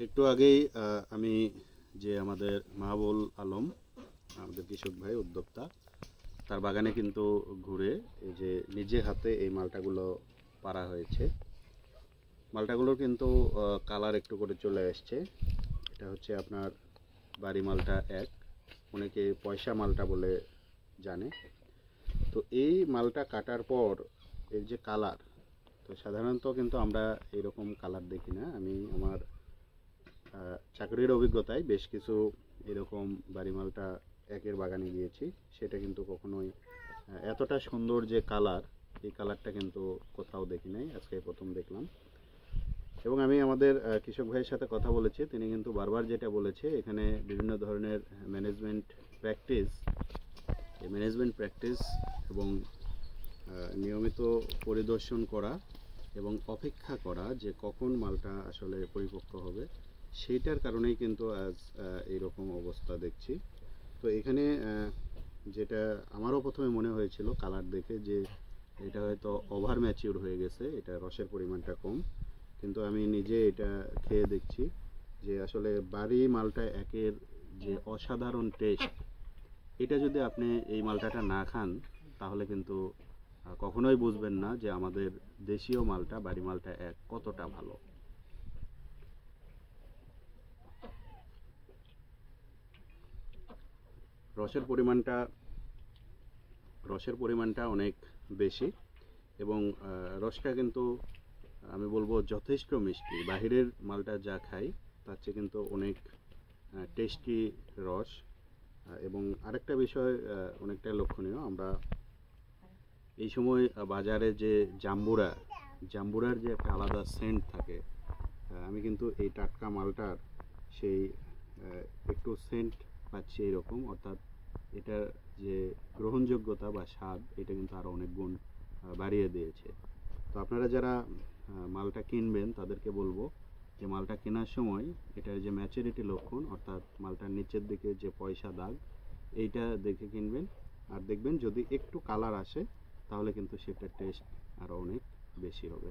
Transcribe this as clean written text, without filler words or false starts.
একটু আগেই আমি যে আমাদের মাহবুল আলম, আমাদের কৃষক ভাই উদ্যোক্তা, তার বাগানে কিন্তু ঘুরে এই যে নিজে হাতে এই মালটাগুলো পাড়া হয়েছে। মালটাগুলোর কিন্তু কালার একটু করে চলে আসছে। এটা হচ্ছে আপনার বাড়ি মালটা এক, অনেকে পয়সা মালটা বলে জানে। তো এই মালটা কাটার পর এর যে কালার, তো সাধারণত কিন্তু আমরা এরকম কালার দেখি না। আমি আমার চাকরির অভিজ্ঞতায় বেশ কিছু এরকম বাড়ি মালটা একের বাগানে গিয়েছি। সেটা কিন্তু কখনোই এতটা সুন্দর যে কালার, এই কালারটা কিন্তু কোথাও দেখি নাই, আজকে প্রথম দেখলাম। এবং আমি আমাদের কৃষক ভাইয়ের সাথে কথা বলেছি, তিনি কিন্তু বারবার যেটা বলেছে, এখানে বিভিন্ন ধরনের ম্যানেজমেন্ট প্র্যাকটিস, এই ম্যানেজমেন্ট প্র্যাকটিস এবং নিয়মিত পরিদর্শন করা এবং অপেক্ষা করা যে কখন মালটা আসলে পরিপক্ক হবে, সেইটার কারণেই কিন্তু আজ এইরকম অবস্থা দেখছি। তো এখানে যেটা আমারও প্রথমে মনে হয়েছিল কালার দেখে যে এটা হয়তো ওভার ম্যাচিউর হয়ে গেছে, এটা রসের পরিমাণটা কম। কিন্তু আমি নিজে এটা খেয়ে দেখছি যে আসলে বাড়ি মালটা একের যে অসাধারণ টেস্ট, এটা যদি আপনি এই মালটাটা না খান তাহলে কিন্তু কখনোই বুঝবেন না যে আমাদের দেশীয় মালটা বাড়ি মালটা এক কতটা ভালো। রসের পরিমাণটা রসের পরিমাণটা অনেক বেশি এবং রসটা কিন্তু আমি বলবো যথেষ্ট মিষ্টি। বাহিরের মালটা যা খাই তার চেয়ে কিন্তু অনেক টেস্টি রস। এবং আরেকটা বিষয় অনেকটা লক্ষণীয়, আমরা এই সময় বাজারে যে জাম্বুরার যে একটা আলাদা সেন্ট থাকে, আমি কিন্তু এই টাটকা মালটার সেই একটু সেন্ট পাচ্ছি এরকম, অর্থাৎ এটা যে গ্রহণযোগ্যতা বা স্বাদ, এটা কিন্তু আরও অনেক গুণ বাড়িয়ে দিয়েছে। তো আপনারা যারা মালটা কিনবেন তাদেরকে বলবো যে মালটা কেনার সময় এটার যে ম্যাচুরিটি লক্ষণ, অর্থাৎ মালটার নিচের দিকে যে পয়সা দাগ, এইটা দেখে কিনবেন। আর দেখবেন যদি একটু কালার আসে তাহলে কিন্তু সেটার টেস্ট আরও অনেক বেশি হবে।